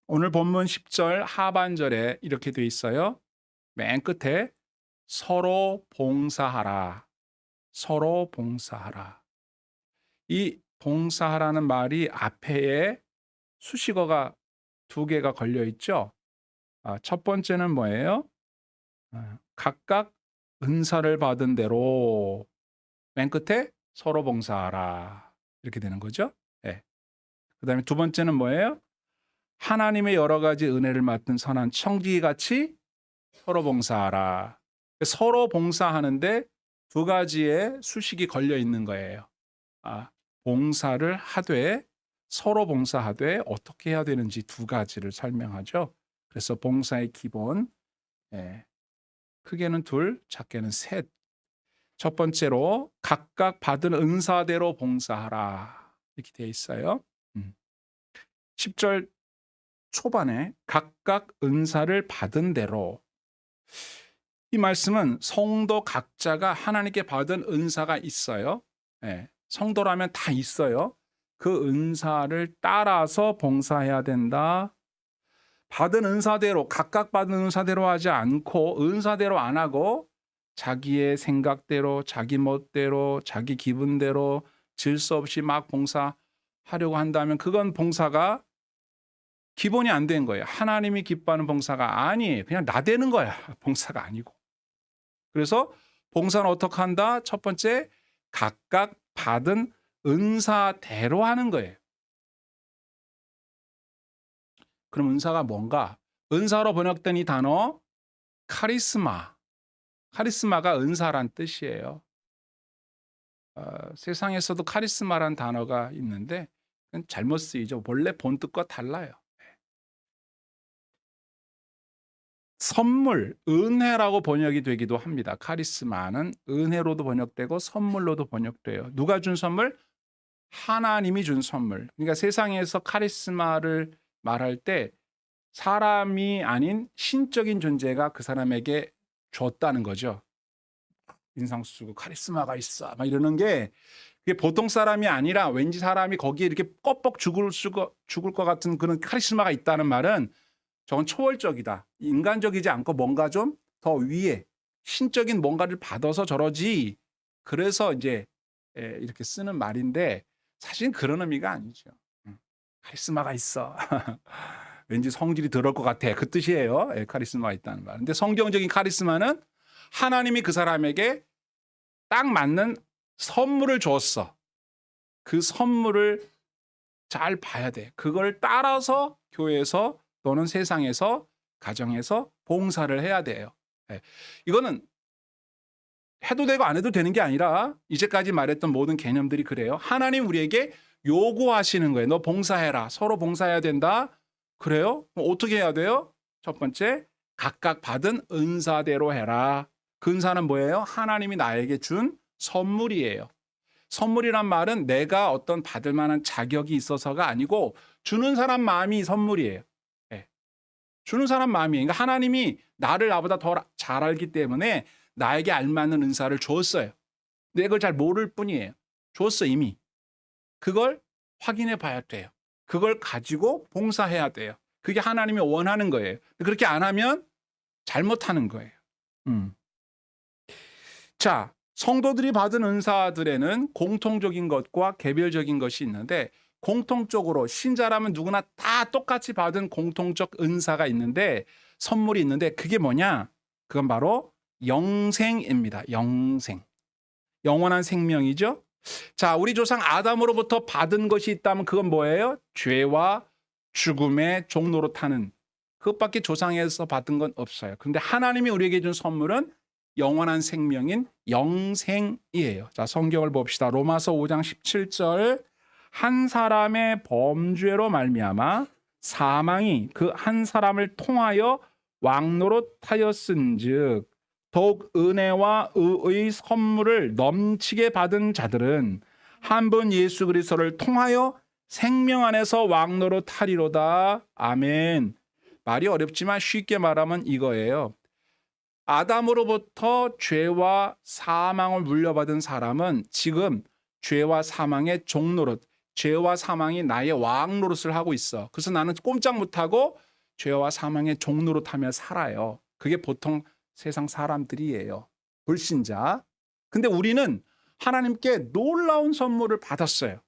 오늘 본문 10절 하반절에 이렇게 돼 있어요. 맨 끝에 서로 봉사하라. 서로 봉사하라. 이 봉사하라는 말이 앞에 수식어가 두 개가 걸려 있죠. 첫 번째는 뭐예요? 각각 은사를 받은 대로 맨 끝에 서로 봉사하라. 이렇게 되는 거죠. 예. 그다음에 두 번째는 뭐예요? 하나님의 여러 가지 은혜를 맡은 선한 청지기 같이 서로 봉사하라. 서로 봉사하는데 두 가지의 수식이 걸려 있는 거예요. 봉사를 하되 서로 봉사하되 어떻게 해야 되는지 두 가지를 설명하죠. 그래서 봉사의 기본, 예, 크게는 둘, 작게는 셋. 첫 번째로 각각 받은 은사대로 봉사하라 이렇게 되어 있어요. 10절 초반에 각각 은사를 받은 대로, 이 말씀은 성도 각자가 하나님께 받은 은사가 있어요. 예, 성도라면 다 있어요. 그 은사를 따라서 봉사해야 된다. 받은 은사대로, 각각 받은 은사대로 하지 않고 은사대로 안 하고 자기의 생각대로, 자기 멋대로, 자기 기분대로 질서 없이 막 봉사하려고 한다면 그건 봉사가 기본이 안 된 거예요. 하나님이 기뻐하는 봉사가 아니에요. 그냥 나대는 거야. 봉사가 아니고. 그래서 봉사는 어떻게 한다? 첫 번째, 각각 받은 은사대로 하는 거예요. 그럼 은사가 뭔가? 은사로 번역된 이 단어 카리스마. 카리스마가 은사란 뜻이에요. 세상에서도 카리스마란 단어가 있는데 그건 잘못 쓰이죠. 원래 본 뜻과 달라요. 선물, 은혜라고 번역이 되기도 합니다. 카리스마는 은혜로도 번역되고 선물로도 번역돼요. 누가 준 선물? 하나님이 준 선물. 그러니까 세상에서 카리스마를 말할 때 사람이 아닌 신적인 존재가 그 사람에게 줬다는 거죠. 인상 쓰고 카리스마가 있어 막 이러는 게, 그게 보통 사람이 아니라 왠지 사람이 거기에 이렇게 껍벅 죽을 것 같은 그런 카리스마가 있다는 말은 저건 초월적이다. 인간적이지 않고 뭔가 좀 더 위에 신적인 뭔가를 받아서 저러지. 그래서 이제 이렇게 쓰는 말인데 사실 그런 의미가 아니죠. 카리스마가 있어. 왠지 성질이 들어올 것 같아. 그 뜻이에요. 카리스마가 있다는 말. 근데 성경적인 카리스마는 하나님이 그 사람에게 딱 맞는 선물을 줬어. 그 선물을 잘 봐야 돼. 그걸 따라서 교회에서 또는 세상에서, 가정에서 봉사를 해야 돼요. 이거는 해도 되고 안 해도 되는 게 아니라 이제까지 말했던 모든 개념들이 그래요. 하나님 우리에게 요구하시는 거예요. 너 봉사해라. 서로 봉사해야 된다. 그래요? 그럼 어떻게 해야 돼요? 첫 번째, 각각 받은 은사대로 해라. 그 은사는 뭐예요? 하나님이 나에게 준 선물이에요. 선물이란 말은 내가 어떤 받을 만한 자격이 있어서가 아니고 주는 사람 마음이 선물이에요. 예. 주는 사람 마음이에요. 그러니까 하나님이 나를 나보다 더 잘 알기 때문에 나에게 알맞는 은사를 줬어요. 근데 그걸 잘 모를 뿐이에요. 줬어 이미. 그걸 확인해 봐야 돼요. 그걸 가지고 봉사해야 돼요. 그게 하나님이 원하는 거예요. 그렇게 안 하면 잘못하는 거예요. 음. 자, 성도들이 받은 은사들에는 공통적인 것과 개별적인 것이 있는데, 공통적으로 신자라면 누구나 다 똑같이 받은 공통적 은사가 있는데, 선물이 있는데, 그게 뭐냐? 그건 바로 영생입니다. 영생. 영원한 생명이죠. 자, 우리 조상 아담으로부터 받은 것이 있다면 그건 뭐예요? 죄와 죽음의 종로로 타는, 그것밖에 조상에서 받은 건 없어요. 그런데 하나님이 우리에게 준 선물은 영원한 생명인 영생이에요. 자, 성경을 봅시다. 로마서 5장 17절. 한 사람의 범죄로 말미암아 사망이 그 한 사람을 통하여 왕노릇하였은즉 더욱 은혜와 의의 선물을 넘치게 받은 자들은 한 분 예수 그리스도를 통하여 생명 안에서 왕노릇하리로다. 아멘. 말이 어렵지만 쉽게 말하면 이거예요. 아담으로부터 죄와 사망을 물려받은 사람은 지금 죄와 사망의 종노릇, 죄와 사망이 나의 왕 노릇을 하고 있어. 그래서 나는 꼼짝 못하고 죄와 사망의 종 노릇하며 살아요. 그게 보통 세상 사람들이에요. 불신자. 근데 우리는 하나님께 놀라운 선물을 받았어요.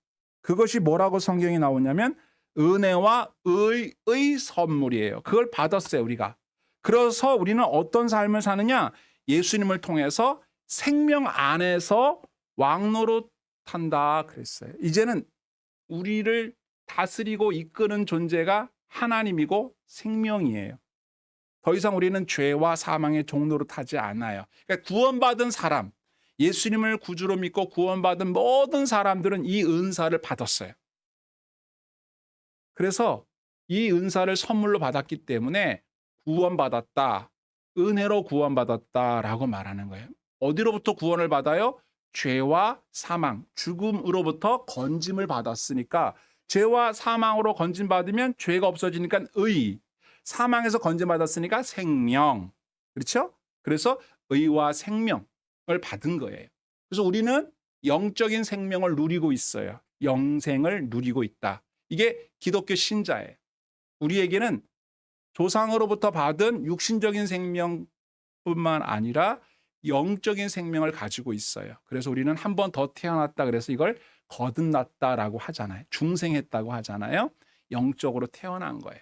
그것이 뭐라고 성경이 나오냐면 은혜와 의의 선물이에요. 그걸 받았어요, 우리가. 그래서 우리는 어떤 삶을 사느냐? 예수님을 통해서 생명 안에서 왕노릇한다 그랬어요. 이제는 우리를 다스리고 이끄는 존재가 하나님이고 생명이에요. 더 이상 우리는 죄와 사망의 종노릇하지 않아요. 그러니까 구원받은 사람, 예수님을 구주로 믿고 구원받은 모든 사람들은 이 은사를 받았어요. 그래서 이 은사를 선물로 받았기 때문에 구원받았다, 은혜로 구원받았다라고 말하는 거예요. 어디로부터 구원을 받아요? 죄와 사망, 죽음으로부터 건짐을 받았으니까 죄와 사망으로 건짐받으면 죄가 없어지니까 의, 사망에서 건짐받았으니까 생명. 그렇죠? 그래서 의와 생명을 받은 거예요. 그래서 우리는 영적인 생명을 누리고 있어요. 영생을 누리고 있다. 이게 기독교 신자예요. 우리에게는 조상으로부터 받은 육신적인 생명뿐만 아니라 영적인 생명을 가지고 있어요. 그래서 우리는 한 번 더 태어났다 그래서 이걸 거듭났다라고 하잖아요. 중생했다고 하잖아요. 영적으로 태어난 거예요.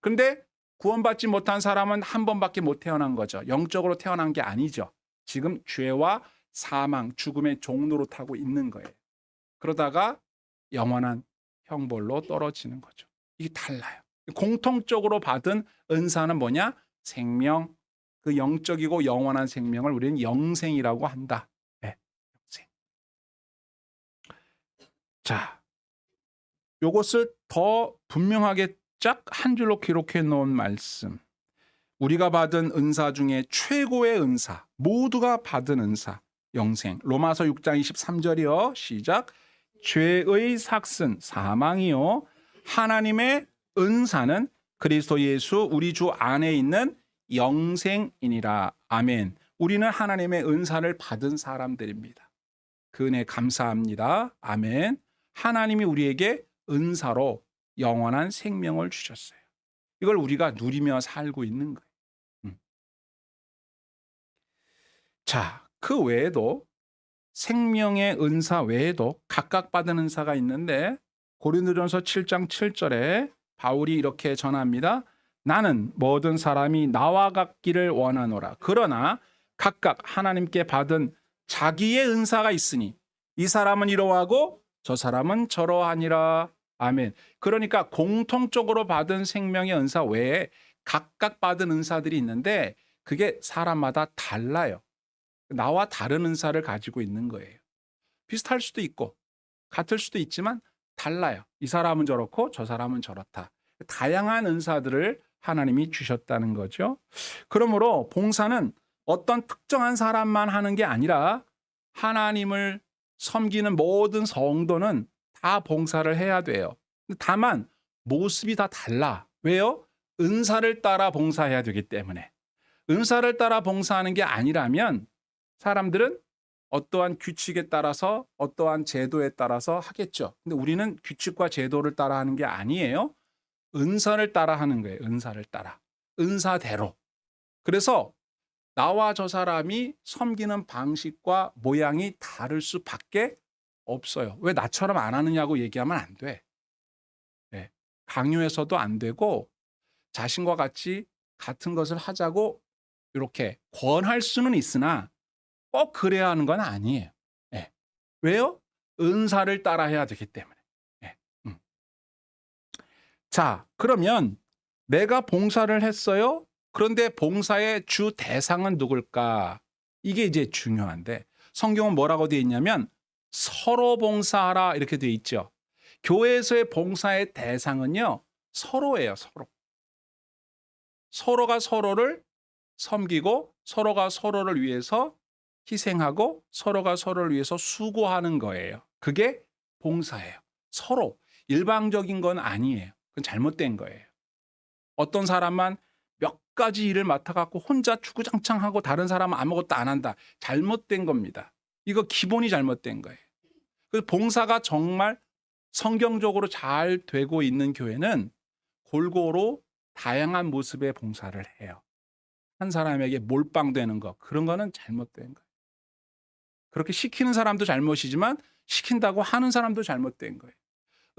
그런데 구원받지 못한 사람은 한 번밖에 못 태어난 거죠. 영적으로 태어난 게 아니죠. 지금 죄와 사망, 죽음의 종로로 타고 있는 거예요. 그러다가 영원한 형벌로 떨어지는 거죠. 이게 달라요. 공통적으로 받은 은사는 뭐냐? 생명, 그 영적이고 영원한 생명을 우리는 영생이라고 한다. 네, 영생. 자, 요것을 더 분명하게 쫙 한 줄로 기록해 놓은 말씀. 우리가 받은 은사 중에 최고의 은사, 모두가 받은 은사, 영생. 로마서 6장 23절이요. 시작. 죄의 삭슨, 사망이요. 하나님의 은사는 그리스도 예수 우리 주 안에 있는 영생이니라. 아멘. 우리는 하나님의 은사를 받은 사람들입니다. 그 은혜 감사합니다. 아멘. 하나님이 우리에게 은사로 영원한 생명을 주셨어요. 이걸 우리가 누리며 살고 있는 거예요. 자, 그 외에도 생명의 은사 외에도 각각 받은 은사가 있는데 고린도전서 7장 7절에 바울이 이렇게 전합니다. 나는 모든 사람이 나와 같기를 원하노라. 그러나 각각 하나님께 받은 자기의 은사가 있으니 이 사람은 이러하고 저 사람은 저러하니라. 아멘. 그러니까 공통적으로 받은 생명의 은사 외에 각각 받은 은사들이 있는데 그게 사람마다 달라요. 나와 다른 은사를 가지고 있는 거예요. 비슷할 수도 있고 같을 수도 있지만 달라요. 이 사람은 저렇고 저 사람은 저렇다. 다양한 은사들을 하나님이 주셨다는 거죠. 그러므로 봉사는 어떤 특정한 사람만 하는 게 아니라 하나님을 섬기는 모든 성도는 다 봉사를 해야 돼요. 다만 모습이 다 달라. 왜요? 은사를 따라 봉사해야 되기 때문에. 은사를 따라 봉사하는 게 아니라면 사람들은 어떠한 규칙에 따라서 어떠한 제도에 따라서 하겠죠. 근데 우리는 규칙과 제도를 따라 하는 게 아니에요. 은사를 따라 하는 거예요. 은사를 따라. 은사대로. 그래서 나와 저 사람이 섬기는 방식과 모양이 다를 수밖에 없어요. 왜 나처럼 안 하느냐고 얘기하면 안 돼. 네. 강요해서도 안 되고 자신과 같이 같은 것을 하자고 이렇게 권할 수는 있으나 꼭 그래야 하는 건 아니에요. 네. 왜요? 은사를 따라 해야 되기 때문에. 네. 자, 그러면 내가 봉사를 했어요. 그런데 봉사의 주 대상은 누굴까? 이게 이제 중요한데 성경은 뭐라고 되어 있냐면 서로 봉사하라 이렇게 되어 있죠. 교회에서의 봉사의 대상은요. 서로예요. 서로. 서로가 서로를 섬기고 서로가 서로를 위해서 희생하고 서로가 서로를 위해서 수고하는 거예요. 그게 봉사예요. 서로. 일방적인 건 아니에요. 그건 잘못된 거예요. 어떤 사람만 몇 가지 일을 맡아갖고 혼자 주구장창하고 다른 사람은 아무것도 안 한다. 잘못된 겁니다. 이거 기본이 잘못된 거예요. 그래서 봉사가 정말 성경적으로 잘 되고 있는 교회는 골고루 다양한 모습의 봉사를 해요. 한 사람에게 몰빵되는 거, 그런 거는 잘못된 거예요. 그렇게 시키는 사람도 잘못이지만 시킨다고 하는 사람도 잘못된 거예요.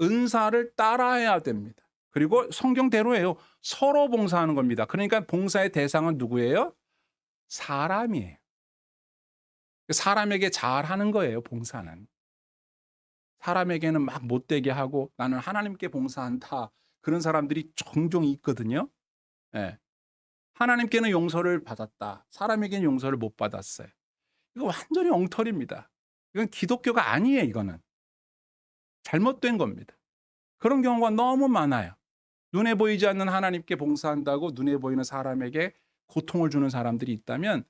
은사를 따라해야 됩니다. 그리고 성경대로예요. 서로 봉사하는 겁니다. 그러니까 봉사의 대상은 누구예요? 사람이에요. 사람에게 잘하는 거예요, 봉사는. 사람에게는 막 못되게 하고 나는 하나님께 봉사한다. 그런 사람들이 종종 있거든요. 예. 하나님께는 용서를 받았다. 사람에게는 용서를 못 받았어요. 이거 완전히 엉터리입니다. 이건 기독교가 아니에요, 이거는. 잘못된 겁니다. 그런 경우가 너무 많아요. 눈에 보이지 않는 하나님께 봉사한다고 눈에 보이는 사람에게 고통을 주는 사람들이 있다면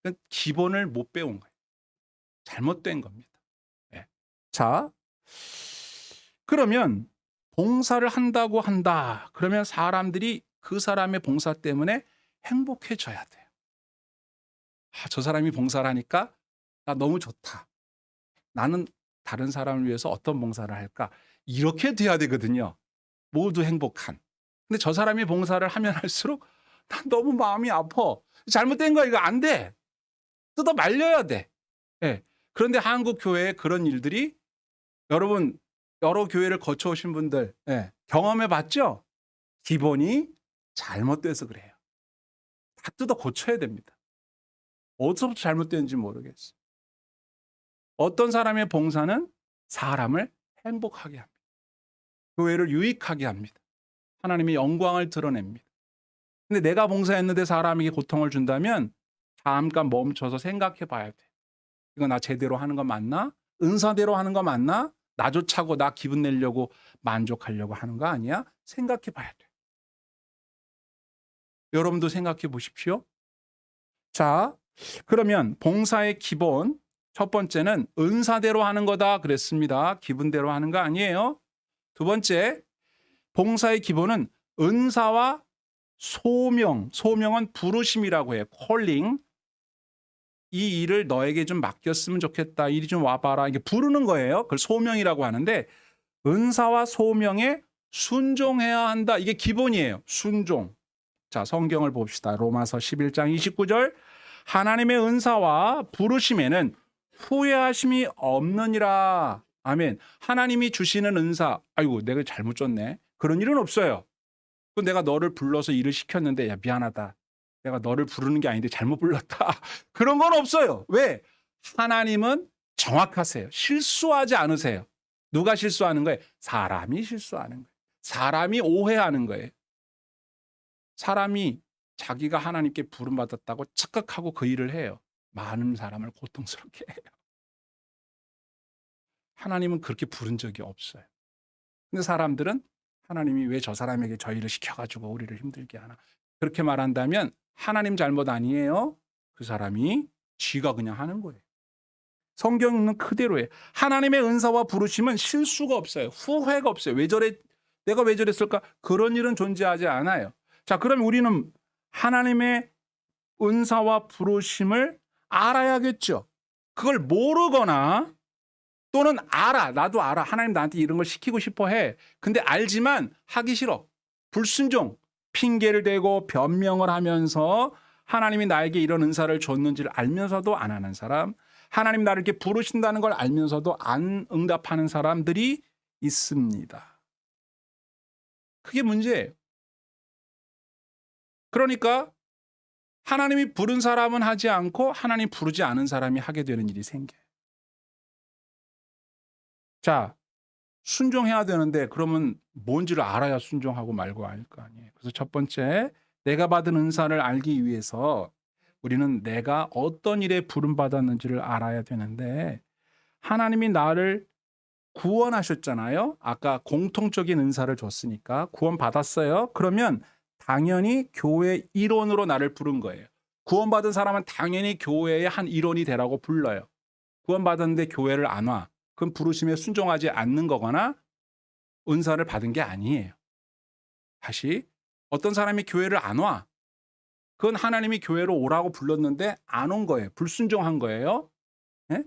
그건 기본을 못 배운 거예요. 잘못된 겁니다. 예. 자, 그러면 봉사를 한다고 한다. 그러면 사람들이 그 사람의 봉사 때문에 행복해져야 돼요. 아, 저 사람이 봉사를 하니까 나 너무 좋다. 나는 다른 사람을 위해서 어떤 봉사를 할까? 이렇게 돼야 되거든요. 모두 행복한. 근데 저 사람이 봉사를 하면 할수록 난 너무 마음이 아파. 잘못된 거야. 이거 안 돼. 뜯어 말려야 돼. 예. 그런데 한국 교회에 그런 일들이 여러분 여러 교회를 거쳐오신 분들 경험해 봤죠? 기본이 잘못돼서 그래요. 다 뜯어 고쳐야 됩니다. 어디서부터 잘못되는지 모르겠어요. 어떤 사람의 봉사는 사람을 행복하게 합니다. 교회를 유익하게 합니다. 하나님의 영광을 드러냅니다. 근데 내가 봉사했는데 사람에게 고통을 준다면 잠깐 멈춰서 생각해 봐야 돼. 이거 나 제대로 하는 거 맞나? 은사대로 하는 거 맞나? 나 좋자고 나 기분 내려고 만족하려고 하는 거 아니야? 생각해 봐야 돼. 여러분도 생각해 보십시오. 자, 그러면 봉사의 기본 첫 번째는 은사대로 하는 거다 그랬습니다. 기분대로 하는 거 아니에요. 두 번째, 봉사의 기본은 은사와 소명, 소명은 부르심이라고 해요. 콜링. 이 일을 너에게 좀 맡겼으면 좋겠다. 이리 좀 와봐라. 이게 부르는 거예요. 그걸 소명이라고 하는데 은사와 소명에 순종해야 한다. 이게 기본이에요. 순종. 자, 성경을 봅시다. 로마서 11장 29절. 하나님의 은사와 부르심에는 후회하심이 없느니라. 아멘. 하나님이 주시는 은사. 아이고, 내가 잘못 줬네. 그런 일은 없어요. 내가 너를 불러서 일을 시켰는데 야, 미안하다. 내가 너를 부르는 게 아닌데 잘못 불렀다. 그런 건 없어요. 왜? 하나님은 정확하세요. 실수하지 않으세요. 누가 실수하는 거예요? 사람이 실수하는 거예요. 사람이 오해하는 거예요. 사람이 자기가 하나님께 부름받았다고 착각하고 그 일을 해요. 많은 사람을 고통스럽게 해요. 하나님은 그렇게 부른 적이 없어요. 근데 사람들은 하나님이 왜 저 사람에게 저 일을 시켜가지고 우리를 힘들게 하나. 그렇게 말한다면 하나님 잘못 아니에요. 그 사람이 쥐가 그냥 하는 거예요. 성경은 그대로예요. 하나님의 은사와 부르심은 실수가 없어요. 후회가 없어요. 왜 저래? 내가 왜 저랬을까? 그런 일은 존재하지 않아요. 자, 그럼 우리는 하나님의 은사와 부르심을 알아야겠죠. 그걸 모르거나 또는 알아. 나도 알아. 하나님 나한테 이런 걸 시키고 싶어 해. 근데 알지만 하기 싫어. 불순종. 핑계를 대고 변명을 하면서 하나님이 나에게 이런 은사를 줬는지를 알면서도 안 하는 사람. 하나님 나를 이렇게 부르신다는 걸 알면서도 안 응답하는 사람들이 있습니다. 그게 문제예요. 그러니까 하나님이 부른 사람은 하지 않고 하나님 부르지 않은 사람이 하게 되는 일이 생겨요. 자, 순종해야 되는데 그러면 뭔지를 알아야 순종하고 말고 알 거 아니에요. 그래서 첫 번째, 내가 받은 은사를 알기 위해서 우리는 내가 어떤 일에 부름받았는지를 알아야 되는데 하나님이 나를 구원하셨잖아요. 아까 공통적인 은사를 줬으니까 구원받았어요. 그러면 당연히 교회 일원으로 나를 부른 거예요. 구원받은 사람은 당연히 교회의 한 일원이 되라고 불러요. 구원받았는데 교회를 안 와. 그건 부르심에 순종하지 않는 거거나 은사를 받은 게 아니에요. 다시 어떤 사람이 교회를 안 와. 그건 하나님이 교회로 오라고 불렀는데 안 온 거예요. 불순종한 거예요. 예?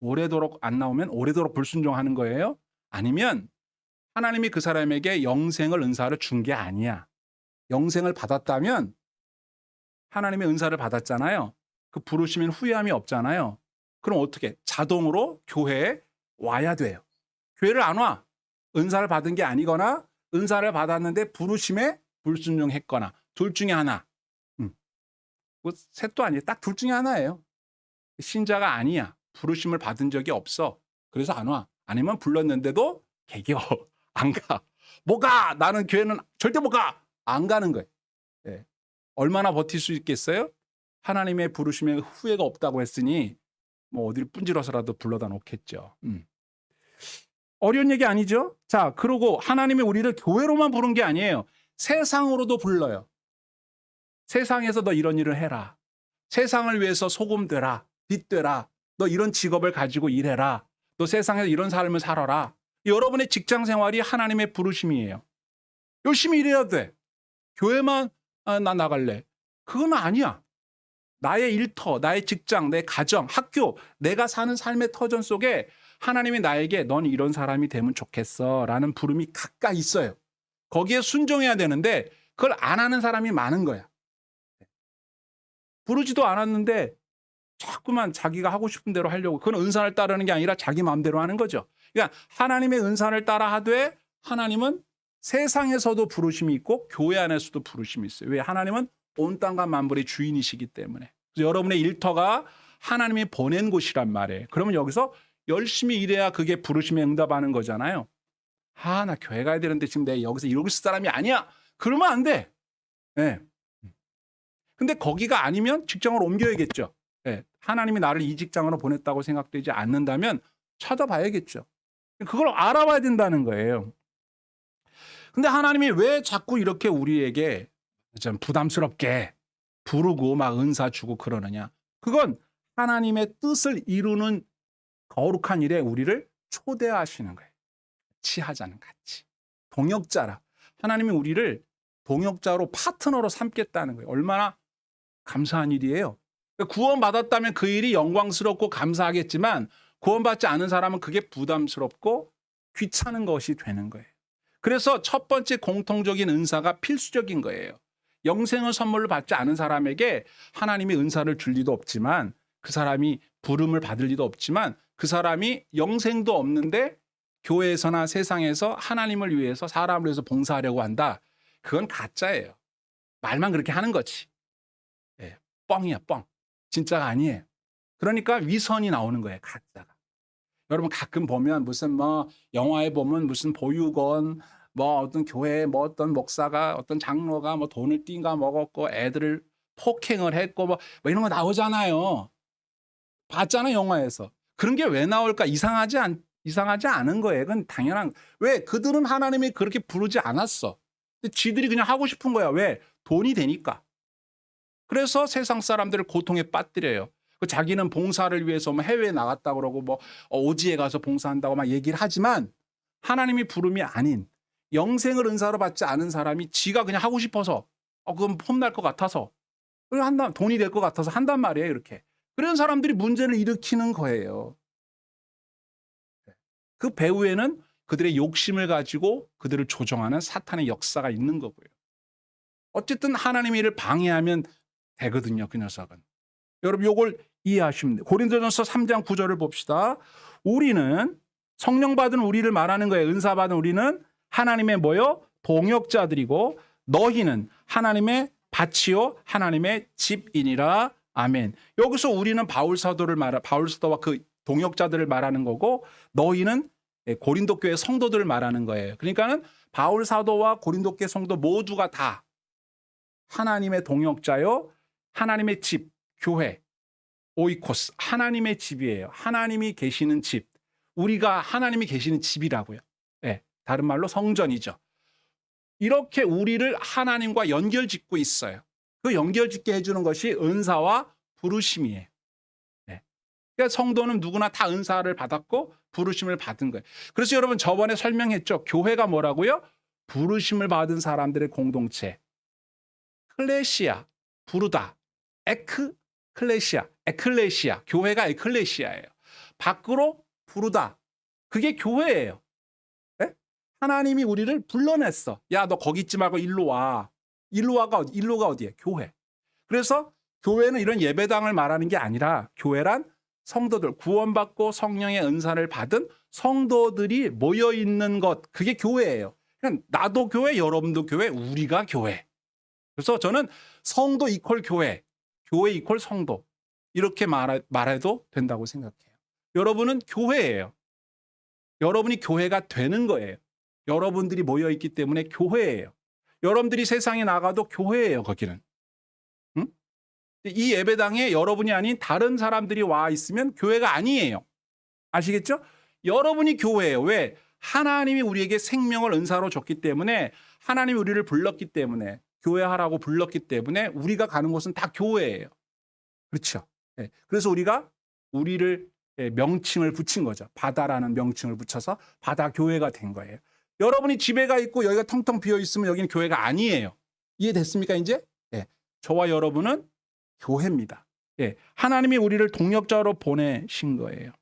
오래도록 안 나오면 오래도록 불순종하는 거예요. 아니면 하나님이 그 사람에게 영생을 은사를 준 게 아니야. 영생을 받았다면 하나님의 은사를 받았잖아요. 그 부르시면 후회함이 없잖아요. 그럼 어떻게? 자동으로 교회에 와야 돼요. 교회를 안 와. 은사를 받은 게 아니거나 은사를 받았는데 부르심에 불순종했거나 둘 중에 하나. 뭐 셋도 아니에요. 딱 둘 중에 하나예요. 신자가 아니야. 부르심을 받은 적이 없어. 그래서 안 와. 아니면 불렀는데도 개겨. 안 가. 못 가. 나는 교회는 절대 못 가. 안 가는 거예요. 예. 얼마나 버틸 수 있겠어요? 하나님의 부르심에 후회가 없다고 했으니 뭐 어디를 분질러서라도 불러다 놓겠죠. 어려운 얘기 아니죠? 자, 그러고 하나님이 우리를 교회로만 부른 게 아니에요. 세상으로도 불러요. 세상에서 너 이런 일을 해라. 세상을 위해서 소금 되라. 빛 되라. 너 이런 직업을 가지고 일해라. 너 세상에서 이런 삶을 살아라. 여러분의 직장 생활이 하나님의 부르심이에요. 열심히 일해야 돼. 교회만 나 나갈래. 그건 아니야. 나의 일터, 나의 직장, 내 가정, 학교, 내가 사는 삶의 터전 속에 하나님이 나에게 넌 이런 사람이 되면 좋겠어 라는 부름이 가까이 있어요. 거기에 순종해야 되는데 그걸 안 하는 사람이 많은 거야. 부르지도 않았는데 자꾸만 자기가 하고 싶은 대로 하려고. 그건 은사를 따르는 게 아니라 자기 마음대로 하는 거죠. 그러니까 하나님의 은사를 따라 하되 하나님은 세상에서도 부르심이 있고 교회 안에서도 부르심이 있어요. 왜? 하나님은 온 땅과 만물의 주인이시기 때문에. 그래서 여러분의 일터가 하나님이 보낸 곳이란 말이에요. 그러면 여기서 열심히 일해야 그게 부르심에 응답하는 거잖아요. 나 교회 가야 되는데 지금 내가 여기서 이러고 있을 사람이 아니야. 그러면 안 돼. 네. 근데 거기가 아니면 직장을 옮겨야겠죠. 네. 하나님이 나를 이 직장으로 보냈다고 생각되지 않는다면 찾아봐야겠죠. 그걸 알아봐야 된다는 거예요. 근데 하나님이 왜 자꾸 이렇게 우리에게 좀 부담스럽게 부르고 막 은사 주고 그러느냐. 그건 하나님의 뜻을 이루는 거룩한 일에 우리를 초대하시는 거예요. 같이 하자는 같이. 동역자라. 하나님이 우리를 동역자로 파트너로 삼겠다는 거예요. 얼마나 감사한 일이에요. 구원받았다면 그 일이 영광스럽고 감사하겠지만 구원받지 않은 사람은 그게 부담스럽고 귀찮은 것이 되는 거예요. 그래서 첫 번째 공통적인 은사가 필수적인 거예요. 영생을 선물로 받지 않은 사람에게 하나님이 은사를 줄 리도 없지만 그 사람이 부름을 받을 리도 없지만 그 사람이 영생도 없는데 교회에서나 세상에서 하나님을 위해서 사람을 위해서 봉사하려고 한다. 그건 가짜예요. 말만 그렇게 하는 거지. 예, 뻥이야, 뻥. 진짜가 아니에요. 그러니까 위선이 나오는 거예요, 가짜가. 여러분 가끔 보면 무슨 뭐 영화에 보면 무슨 보육원 뭐 어떤 교회 뭐 어떤 목사가 어떤 장로가 뭐 돈을 띵가 먹었고 애들을 폭행을 했고 뭐 이런 거 나오잖아요. 봤잖아 영화에서. 그런 게 왜 나올까? 이상하지 않은 거예요. 그건 당연한. 왜? 그들은 하나님이 그렇게 부르지 않았어. 근데 지들이 그냥 하고 싶은 거야. 왜? 돈이 되니까. 그래서 세상 사람들을 고통에 빠뜨려요. 자기는 봉사를 위해서 뭐 해외에 나갔다 그러고 뭐 오지에 가서 봉사한다고 막 얘기를 하지만 하나님이 부름이 아닌 영생을 은사로 받지 않은 사람이 지가 그냥 하고 싶어서 그건 폼날 것 같아서 돈이 될 것 같아서 한단 말이에요. 이렇게. 그런 사람들이 문제를 일으키는 거예요. 그 배후에는 그들의 욕심을 가지고 그들을 조종하는 사탄의 역사가 있는 거고요. 어쨌든 하나님의 일을 방해하면 되거든요. 그 녀석은. 여러분 이걸 이해하시면 돼요. 고린도전서 3장 9절을 봅시다. 우리는 성령 받은 우리를 말하는 거예요. 은사 받은 우리는 하나님의 뭐요? 동역자들이고 너희는 하나님의 밭이요 하나님의 집이니라. 아멘. 여기서 우리는 바울 사도와 그 동역자들을 말하는 거고 너희는 고린도 교회 성도들을 말하는 거예요. 그러니까는 바울 사도와 고린도 교회 성도 모두가 다 하나님의 동역자요 하나님의 집, 교회, 오이코스, 하나님의 집이에요. 하나님이 계시는 집. 우리가 하나님이 계시는 집이라고요. 네, 다른 말로 성전이죠. 이렇게 우리를 하나님과 연결짓고 있어요. 그 연결짓게 해주는 것이 은사와 부르심이에요. 네. 그러니까 성도는 누구나 다 은사를 받았고 부르심을 받은 거예요. 그래서 여러분 저번에 설명했죠. 교회가 뭐라고요? 부르심을 받은 사람들의 공동체. 클레시아, 부르다. 에클레시아. 교회가 에클레시아예요. 밖으로 부르다. 그게 교회예요. 네? 하나님이 우리를 불러냈어. 야, 너 거기 있지 말고 일로 와. 일로가 어디에? 교회. 그래서 교회는 이런 예배당을 말하는 게 아니라 교회란 성도들, 구원받고 성령의 은사를 받은 성도들이 모여 있는 것, 그게 교회예요. 그냥 나도 교회, 여러분도 교회, 우리가 교회. 그래서 저는 성도 이퀄 교회, 교회 이퀄 성도, 이렇게 말해도 된다고 생각해요. 여러분은 교회예요. 여러분이 교회가 되는 거예요. 여러분들이 모여 있기 때문에 교회예요. 여러분들이 세상에 나가도 교회예요, 거기는. 응? 이 예배당에 여러분이 아닌 다른 사람들이 와 있으면 교회가 아니에요. 아시겠죠? 여러분이 교회예요. 왜? 하나님이 우리에게 생명을 은사로 줬기 때문에, 하나님이 우리를 불렀기 때문에, 교회하라고 불렀기 때문에 우리가 가는 곳은 다 교회예요. 그렇죠? 네. 그래서 우리가 우리를 명칭을 붙인 거죠. 바다라는 명칭을 붙여서 바다 교회가 된 거예요. 여러분이 집에 가 있고 여기가 텅텅 비어 있으면 여기는 교회가 아니에요. 이해됐습니까, 이제? 네. 저와 여러분은 교회입니다. 예, 하나님이 우리를 동역자로 보내신 거예요.